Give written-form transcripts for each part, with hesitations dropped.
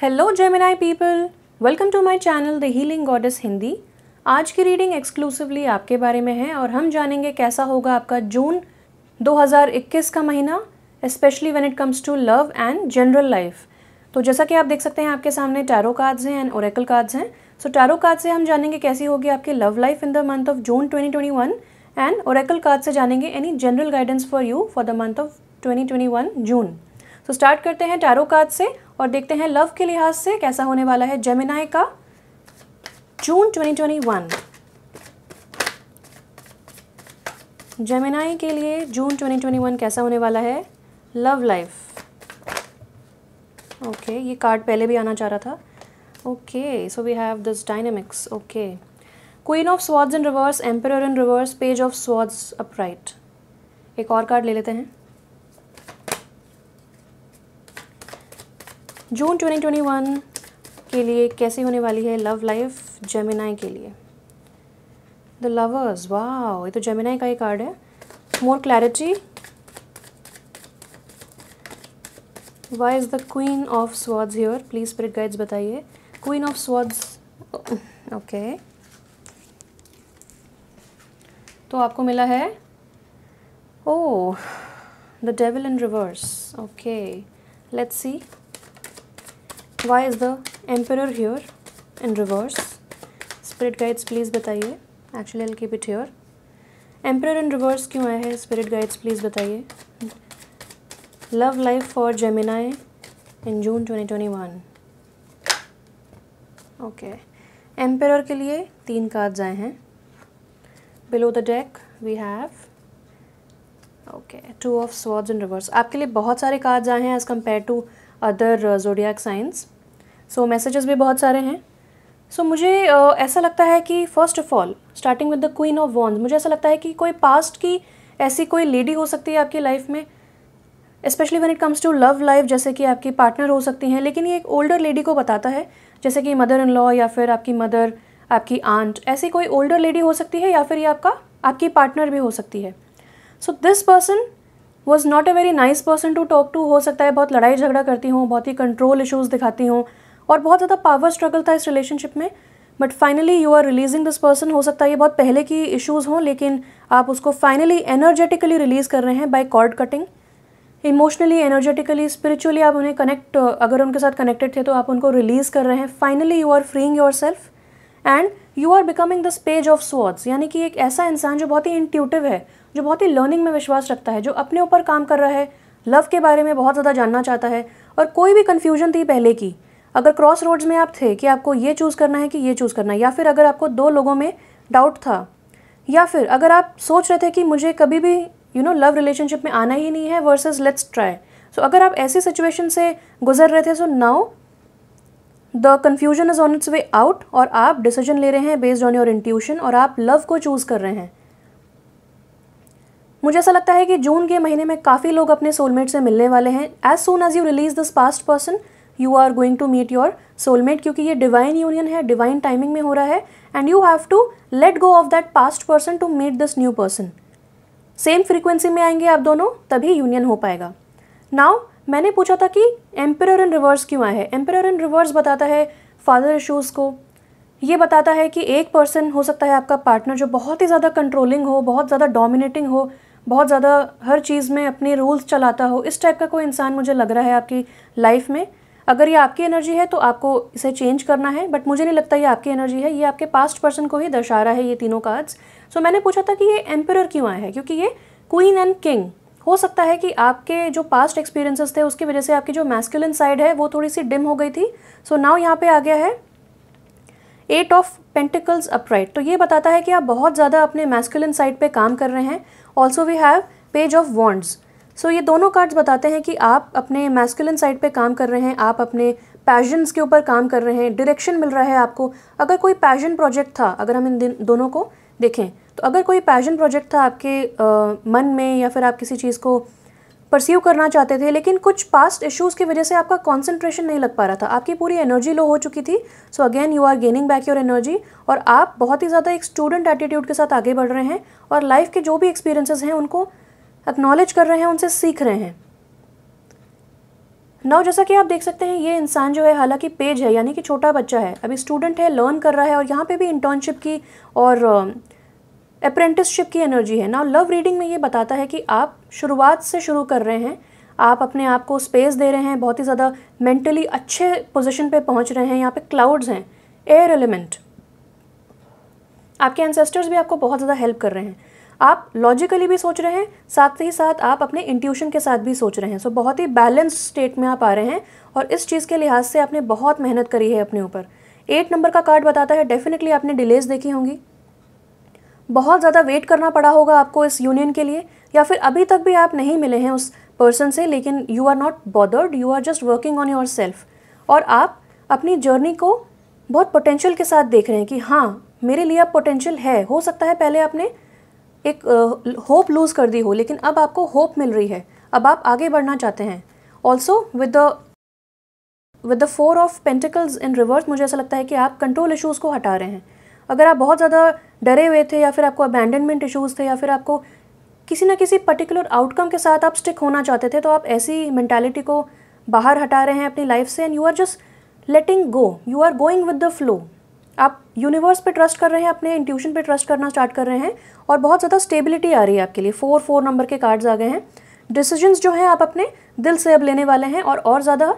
Hello Gemini people, welcome to my channel the healing goddess Hindi. आज की reading exclusively आपके बारे में है और हम जानेंगे कैसा होगा आपका जून 2021 का महीना, specially when it comes to love and general life. तो जैसा कि आप देख सकते हैं आपके सामने टैरो कार्ड्स हैं एंड ओरेकल कार्ड्स हैं। सो टैरो कार्ड से हम जानेंगे कैसी होगी आपकी love life in the month of June 2021 and Oracle card से जानेंगे any general guidance for you for the month of 2021 जून। तो स्टार्ट करते हैं टैरो कार्ड से और देखते हैं लव के लिहाज से कैसा होने वाला है जेमिनाई का जून 2021। जेमिनाई के लिए जून 2021 कैसा होने वाला है लव लाइफ। ओके, ये कार्ड पहले भी आना चाह रहा था। Okay, so we have this dynamics. Okay, queen of swords in reverse, emperor in reverse, page of swords upright. एक और कार्ड ले लेते हैं। जून 2021 के लिए कैसी होने वाली है लव लाइफ जेमिनाई के लिए। द लवर्स, वाह, ये तो जेमिनाई का ही कार्ड है। More clarity, why is the queen of swords here, please spirit guides बताइए। क्वीन ऑफ स्वॉर्ड्स, ओके, तो आपको मिला है oh the devil in reverse. Okay, let's see why is the emperor here in reverse, spirit guides please बताइए। actually I'll keep it here। emperor in reverse क्यों आया है spirit guides please बताइए। love life for Gemini in June 2021। okay, emperor के लिए 3 cards आए हैं। below the deck we have okay 2 of swords in reverse। आपके लिए बहुत सारे कार्ड्स आए हैं as compare to other zodiac science. So messages भी बहुत सारे हैं। सो मुझे ऐसा लगता है कि first of all starting with the queen of wands, मुझे ऐसा लगता है कि कोई पास्ट की ऐसी कोई लेडी हो सकती है आपकी लाइफ में, specially when it comes to love life, जैसे कि आपकी पार्टनर हो सकती हैं, लेकिन ये एक ओल्डर लेडी को बताता है, जैसे कि मदर इन लॉ या फिर आपकी मदर, आपकी आंट, ऐसी कोई ओल्डर लेडी हो सकती है या फिर ये आपकी पार्टनर भी हो सकती है। So this person was not a very nice person to talk to. हो सकता है बहुत लड़ाई झगड़ा करती हूँ, बहुत ही कंट्रोल इशूज़ दिखाती हूँ और बहुत ज़्यादा पावर स्ट्रगल था इस रिलेशनशिप में, but finally you are releasing this person. हो सकता है ये बहुत पहले की इश्यूज़ हों, लेकिन आप उसको फाइनली एनर्जेटिकली रिलीज़ कर रहे हैं by cord cutting. Emotionally, energetically, spiritually आप उन्हें कनेक्ट, अगर उनके साथ कनेक्टेड थे तो आप उनको रिलीज़ कर रहे हैं। Finally you are freeing yourself and you are becoming this page of swords, यानी कि एक ऐसा इंसान जो बहुत ही इंट्यूटिव है, जो बहुत ही लर्निंग में विश्वास रखता है, जो अपने ऊपर काम कर रहा है, लव के बारे में बहुत ज़्यादा जानना चाहता है। और कोई भी कन्फ्यूजन थी पहले की, अगर क्रॉस रोड्स में आप थे कि आपको ये चूज़ करना है कि ये चूज़ करना है, या फिर अगर आपको 2 लोगों में डाउट था, या फिर अगर आप सोच रहे थे कि मुझे कभी भी लव रिलेशनशिप में आना ही नहीं है वर्सेस लेट्स ट्राई, सो अगर आप ऐसी सिचुएशन से गुजर रहे थे, so now the confusion is on it's way out और आप डिसीजन ले रहे हैं बेस्ड ऑन योर इंट्यूशन और आप लव को चूज़ कर रहे हैं। मुझे ऐसा लगता है कि जून के महीने में काफ़ी लोग अपने सोलमेट से मिलने वाले हैं। As soon as you release this past person you are going to meet your soulmate, क्योंकि ये डिवाइन यूनियन है, डिवाइन टाइमिंग में हो रहा है and you have to let go of that past person to meet this new person. Same frequency में आएंगे आप दोनों, तभी यूनियन हो पाएगा। नाउ मैंने पूछा था कि एम्परर इन रिवर्स क्यों आया है। एम्परर इन रिवर्स बताता है फादर इशूज़ को। ये बताता है कि एक पर्सन हो सकता है आपका पार्टनर जो बहुत ही ज़्यादा कंट्रोलिंग हो, बहुत ज़्यादा डोमिनेटिंग हो, बहुत ज़्यादा हर चीज़ में अपने रूल्स चलाता हो। इस टाइप का कोई इंसान मुझे लग रहा है आपकी लाइफ में। अगर ये आपकी एनर्जी है तो आपको इसे चेंज करना है, बट मुझे नहीं लगता ये आपकी एनर्जी है, ये आपके पास्ट पर्सन को ही दर्शा रहा है ये तीनों कार्ड्स। सो मैंने पूछा था कि ये एम्परर क्यों आया है, क्योंकि ये क्वीन एंड किंग हो सकता है कि आपके जो पास्ट एक्सपीरियंसेस थे उसकी वजह से आपकी जो मैस्कुलिन साइड है वो थोड़ी सी डिम हो गई थी। सो नाउ यहाँ पे आ गया है 8 ऑफ पेंटिकल्स अपराइट। तो ये बताता है कि आप बहुत ज़्यादा अपने मैस्कुलिन साइड पे काम कर रहे हैं। Also we have page of wands. So ये दोनों कार्ड्स बताते हैं कि आप अपने मैस्कुलिन साइड पे काम कर रहे हैं, आप अपने पैशंस के ऊपर काम कर रहे हैं, डायरेक्शन मिल रहा है आपको। अगर कोई पैशन प्रोजेक्ट था, अगर हम इन दोनों को देखें तो अगर कोई पैशन प्रोजेक्ट था आपके मन में, या फिर आप किसी चीज़ को परस्यू करना चाहते थे, लेकिन कुछ पास्ट इश्यूज़ की वजह से आपका कॉन्सेंट्रेशन नहीं लग पा रहा था, आपकी पूरी एनर्जी लो हो चुकी थी। So again you are gaining back your energy और आप बहुत ही ज़्यादा एक स्टूडेंट एटीट्यूड के साथ आगे बढ़ रहे हैं और लाइफ के जो भी एक्सपीरियंसेस हैं उनको एक्नॉलेज कर रहे हैं, उनसे सीख रहे हैं। नाउ जैसा कि आप देख सकते हैं ये इंसान जो है हालांकि पेज है यानी कि छोटा बच्चा है, अभी स्टूडेंट है, लर्न कर रहा है और यहाँ पे भी इंटर्नशिप की और अप्रेंटिसशिप की एनर्जी है। नाउ लव रीडिंग में ये बताता है कि आप शुरुआत से शुरू कर रहे हैं, आप अपने आप को स्पेस दे रहे हैं, बहुत ही ज़्यादा मेंटली अच्छे पोजीशन पे पहुंच रहे हैं। यहाँ पे क्लाउड्स हैं, एयर एलिमेंट, आपके एंसेस्टर्स भी आपको बहुत ज़्यादा हेल्प कर रहे हैं। आप लॉजिकली भी सोच रहे हैं, साथ ही साथ आप अपने इंट्यूशन के साथ भी सोच रहे हैं। सो बहुत ही बैलेंस्ड स्टेट में आप आ रहे हैं और इस चीज़ के लिहाज से आपने बहुत मेहनत करी है अपने ऊपर। 8 नंबर का कार्ड बताता है डेफिनेटली आपने डिलेज देखी होंगी, बहुत ज़्यादा वेट करना पड़ा होगा आपको इस यूनियन के लिए, या फिर अभी तक भी आप नहीं मिले हैं उस पर्सन से, लेकिन you are not bothered, you are just working on yourself और आप अपनी जर्नी को बहुत पोटेंशियल के साथ देख रहे हैं कि हाँ मेरे लिए अब पोटेंशियल है। हो सकता है पहले आपने एक होप लूज़ कर दी हो, लेकिन अब आपको होप मिल रही है, अब आप आगे बढ़ना चाहते हैं। Also with the 4 of pentacles in reverse मुझे ऐसा लगता है कि आप कंट्रोल इश्यूज़ को हटा रहे हैं। अगर आप बहुत ज़्यादा डरे हुए थे या फिर आपको अबैंडनमेंट इश्यूज़ थे या फिर आपको किसी ना किसी पर्टिकुलर आउटकम के साथ आप स्टिक होना चाहते थे, तो आप ऐसी मेंटालिटी को बाहर हटा रहे हैं अपनी लाइफ से and you are just letting go, you are going with the flow. आप यूनिवर्स पे ट्रस्ट कर रहे हैं, अपने इंट्यूशन पे ट्रस्ट करना स्टार्ट कर रहे हैं और बहुत ज़्यादा स्टेबिलिटी आ रही है आपके लिए। 4 नंबर के कार्ड्स आ गए हैं। डिसीजंस जो हैं आप अपने दिल से अब लेने वाले हैं और ज़्यादा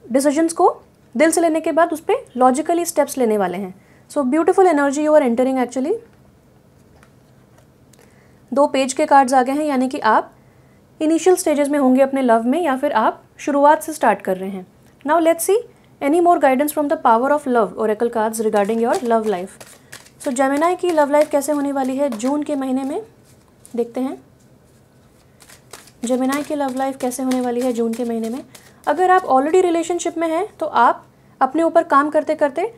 डिसीजंस को दिल से लेने के बाद उस पर लॉजिकली स्टेप्स लेने वाले हैं। So beautiful energy you are entering actually. 2 page के कार्ड्स आ गए हैं, यानी कि आप इनिशियल स्टेजेस में होंगे अपने लव में या फिर आप शुरुआत से स्टार्ट कर रहे हैं। Now let's see any more guidance from the power of love Oracle cards regarding your love life. So Gemini की लव लाइफ कैसे होने वाली है जून के महीने में, देखते हैं जेमिनी की लव लाइफ कैसे होने वाली है जून के महीने में। अगर आप ऑलरेडी रिलेशनशिप में हैं तो आप अपने ऊपर काम करते करते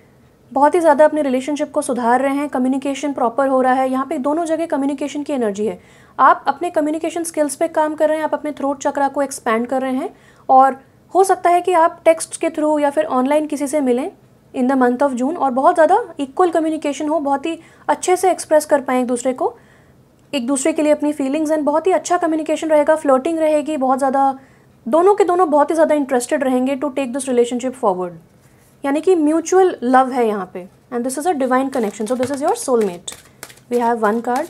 बहुत ही ज़्यादा अपने रिलेशनशिप को सुधार रहे हैं, कम्युनिकेशन प्रॉपर हो रहा है। यहाँ पे दोनों जगह कम्युनिकेशन की एनर्जी है। आप अपने कम्युनिकेशन स्किल्स पे काम कर रहे हैं, आप अपने थ्रोट चक्रा को एक्सपैंड कर रहे हैं और हो सकता है कि आप टेक्स्ट के थ्रू या फिर ऑनलाइन किसी से मिलें इन द मंथ ऑफ जून और बहुत ज़्यादा इक्वल कम्युनिकेशन हो, बहुत ही अच्छे से एक्सप्रेस कर पाएँ एक दूसरे के लिए अपनी फीलिंग्स एंड बहुत ही अच्छा कम्युनिकेशन रहेगा, फ्लर्टिंग रहेगी, बहुत ज़्यादा दोनों के दोनों बहुत ही ज़्यादा इंटरेस्टेड रहेंगे to take this relationship forward, यानी कि म्यूचुअल लव है यहाँ पे and this is a divine connection. So this is your soulmate. We have 1 card,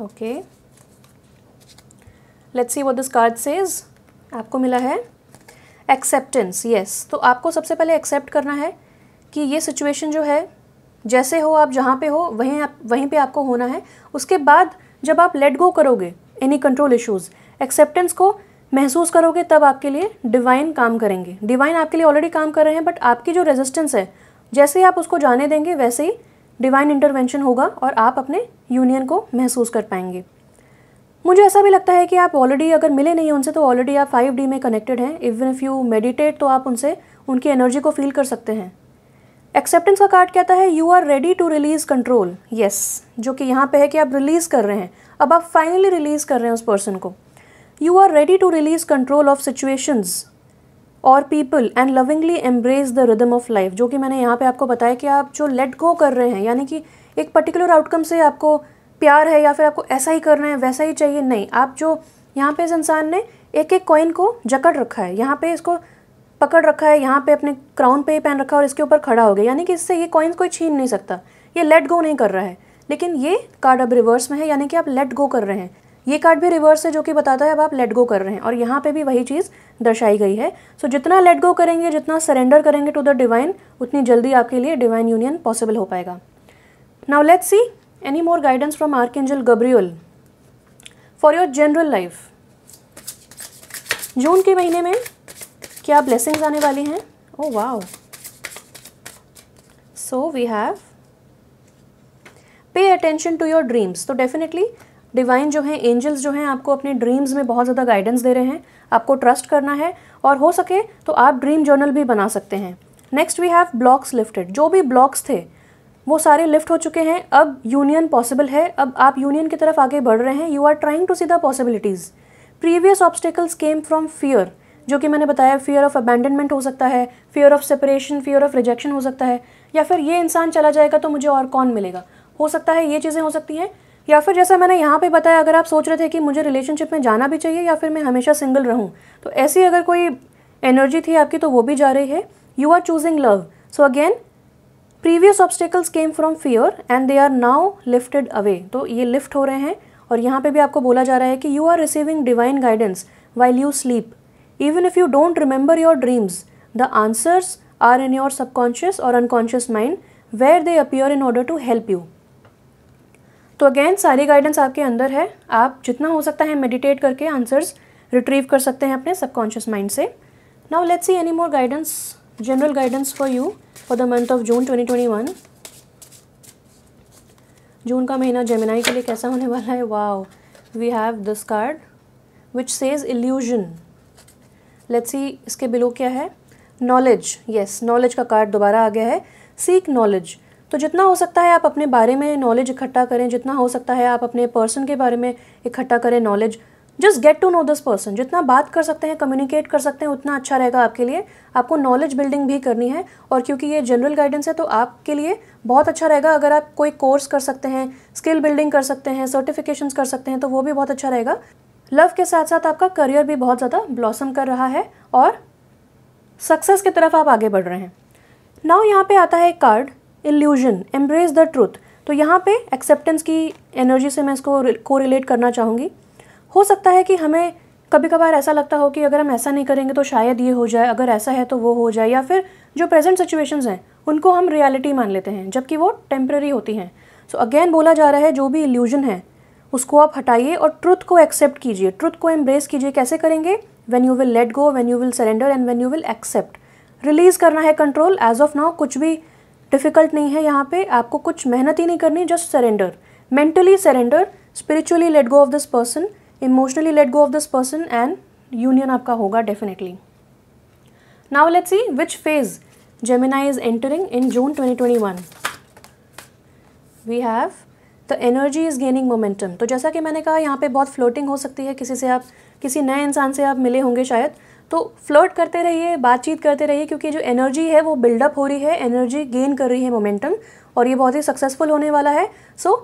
okay, let's see what this card says. आपको मिला है एक्सेप्टेंस, यस। तो आपको सबसे पहले एक्सेप्ट करना है कि ये सिचुएशन जो है जैसे हो, आप जहाँ पे हो वहीं पे आपको होना है। उसके बाद जब आप लेट गो करोगे एनी कंट्रोल इश्यूज़, एक्सेप्टेंस को महसूस करोगे, तब आपके लिए डिवाइन काम करेंगे। डिवाइन आपके लिए ऑलरेडी काम कर रहे हैं, बट आपकी जो रेजिस्टेंस है जैसे ही आप उसको जाने देंगे वैसे ही डिवाइन इंटरवेंशन होगा और आप अपने यूनियन को महसूस कर पाएंगे। मुझे ऐसा भी लगता है कि आप ऑलरेडी अगर मिले नहीं उनसे तो ऑलरेडी आप 5D में कनेक्टेड हैं। इवन इफ़ यू मेडिटेट तो आप उनकी एनर्जी को फील कर सकते हैं। एक्सेप्टेंस का कार्ड कहता है you are ready to release control, yes, जो कि यहाँ पे है कि आप रिलीज़ कर रहे हैं, अब आप फाइनली रिलीज़ कर रहे हैं उस पर्सन को। You are ready to release control of situations और people and lovingly embrace the rhythm of life, जो कि मैंने यहाँ पे आपको बताया कि आप जो लेट गो कर रहे हैं, यानी कि एक पर्टिकुलर आउटकम से आपको प्यार है या फिर आपको ऐसा ही करना है वैसा ही चाहिए, नहीं, आप जो यहाँ पे इस इंसान ने एक एक कॉइन को जकड़ रखा है, यहाँ पे इसको पकड़ रखा है, यहाँ पे अपने क्राउन पे ही पहन रखा है और इसके ऊपर खड़ा हो गया, यानी कि इससे ये कॉइन्स कोई छीन नहीं सकता, ये लेट गो नहीं कर रहा है। लेकिन ये कार्ड अब रिवर्स में है, यानी कि आप लेट गो कर रहे हैं। ये कार्ड भी रिवर्स है जो कि बताता है अब आप लेट गो कर रहे हैं और यहाँ पे भी वही चीज़ दर्शाई गई है। सो जितना लेट गो करेंगे, जितना सरेंडर करेंगे टू द डिवाइन, उतनी जल्दी आपके लिए डिवाइन यूनियन पॉसिबल हो पाएगा। Now let's see any more guidance from archangel Gabriel for your general life. जून के महीने में क्या ब्लेसिंग्स आने वाली हैं? Oh wow, so we have pay attention to your dreams. तो डेफिनेटली डिवाइन जो हैं, एंजल्स जो हैं, आपको अपने ड्रीम्स में बहुत ज़्यादा गाइडेंस दे रहे हैं। आपको ट्रस्ट करना है और हो सके तो आप ड्रीम जर्नल भी बना सकते हैं। Next we have blocks lifted. जो भी ब्लॉक्स थे वो सारे लिफ्ट हो चुके हैं, अब यूनियन पॉसिबल है, अब आप यूनियन की तरफ आगे बढ़ रहे हैं। You are trying to see the possibilities. Previous obstacles came from fear, जो कि मैंने बताया, फियर ऑफ अबैंडनमेंट हो सकता है, fear of separation, fear of rejection हो सकता है, या फिर ये इंसान चला जाएगा तो मुझे और कौन मिलेगा, हो सकता है ये चीज़ें हो सकती हैं। या फिर जैसा मैंने यहाँ पे बताया, अगर आप सोच रहे थे कि मुझे रिलेशनशिप में जाना भी चाहिए या फिर मैं हमेशा सिंगल रहूँ, तो ऐसी अगर कोई एनर्जी थी आपकी तो वो भी जा रही है. You are choosing love. So again previous obstacles came from fear and they are now lifted away. तो ये लिफ्ट हो रहे हैं. और यहाँ पे भी आपको बोला जा रहा है कि you are receiving divine guidance while you sleep. Even if you don't remember your dreams, the answers are in your subconscious और unconscious mind where they appear in order to help you. तो again सारी guidance आपके अंदर है. आप जितना हो सकता है मेडिटेट करके आंसर्स रिट्रीव कर सकते हैं अपने सबकॉन्शियस माइंड से. Now let's see any more guidance, general guidance for you for the month of June 2021. June का महीना जेमिनाई के लिए कैसा होने वाला है? Wow, we have this card which says illusion. Let's see इसके बिलो क्या है? नॉलेज. यस, नॉलेज का कार्ड दोबारा आ गया है. Seek knowledge. तो जितना हो सकता है आप अपने बारे में नॉलेज इकट्ठा करें, जितना हो सकता है आप अपने पर्सन के बारे में इकट्ठा करें knowledge. Just get to know this person. जितना बात कर सकते हैं, कम्युनिकेट कर सकते हैं, उतना अच्छा रहेगा आपके लिए. आपको नॉलेज बिल्डिंग भी करनी है. और क्योंकि ये जनरल गाइडेंस है तो आपके लिए बहुत अच्छा रहेगा अगर आप कोई कोर्स कर सकते हैं, स्किल बिल्डिंग कर सकते हैं, सर्टिफिकेशंस कर सकते हैं, तो वो भी बहुत अच्छा रहेगा. लव के साथ साथ आपका करियर भी बहुत ज़्यादा ब्लॉसम कर रहा है और सक्सेस की तरफ आप आगे बढ़ रहे हैं. नाउ यहाँ पे आता है एक card illusion, embrace the truth. तो यहाँ पे एक्सेप्टेंस की एनर्जी से मैं इसको कोरिलेट करना चाहूँगी. हो सकता है कि हमें कभी कभार ऐसा लगता हो कि अगर हम ऐसा नहीं करेंगे तो शायद ये हो जाए, अगर ऐसा है तो वो हो जाए, या फिर जो प्रेजेंट सिचुएशंस हैं उनको हम रियलिटी मान लेते हैं जबकि वो टेम्पररी होती हैं. सो अगेन बोला जा रहा है जो भी इल्यूजन है उसको आप हटाइए और ट्रुथ को एक्सेप्ट कीजिए, ट्रुथ को एम्ब्रेस कीजिए. कैसे करेंगे? When you will let go, when you will surrender and when you will accept. Release करना है कंट्रोल. एज ऑफ नाउ कुछ भी डिफ़िकल्ट नहीं है यहाँ पे. आपको कुछ मेहनत ही नहीं करनी, just surrender. Mentally surrender, spiritually let go of this person, emotionally let go of this person and union आपका होगा definitely. Now let's see which phase Gemini is entering in June 2021. We have the energy is gaining momentum. तो जैसा कि मैंने कहा यहाँ पे बहुत फ्लोटिंग हो सकती है. किसी से आप, किसी नए इंसान से आप मिले होंगे शायद, तो फ्लर्ट करते रहिए, बातचीत करते रहिए, क्योंकि जो एनर्जी है वो बिल्डअप हो रही है, एनर्जी गेन कर रही है मोमेंटम, और ये बहुत ही सक्सेसफुल होने वाला है. So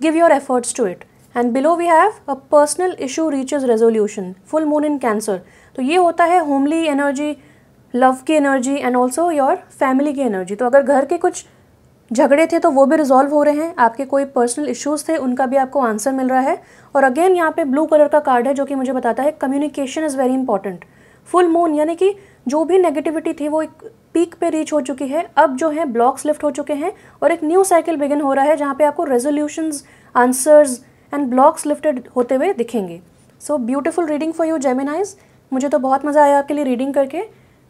give your efforts to it. And below we have a personal issue reaches resolution. Full moon in cancer. तो ये होता है होमली एनर्जी, लव की energy and also your family की एनर्जी. तो अगर घर के कुछ झगड़े थे तो वो भी रिजॉल्व हो रहे हैं, आपके कोई पर्सनल इश्यूज़ थे उनका भी आपको आंसर मिल रहा है. और अगेन यहाँ पे ब्लू कलर का कार्ड है जो कि मुझे बताता है communication is very important. Full moon यानी कि जो भी नेगेटिविटी थी वो एक पीक पे रीच हो चुकी है. अब जो है ब्लॉक्स लिफ्ट हो चुके हैं और एक न्यू साइकिल बिगिन हो रहा है जहाँ पे आपको resolutions, answers and blocks lifted होते हुए दिखेंगे. So beautiful reading for you Geminis. मुझे तो बहुत मज़ा आया आपके लिए रीडिंग करके.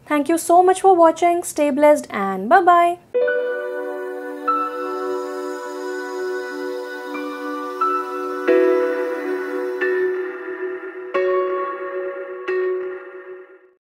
Thank you so much for watching. Stay blessed and bye bye.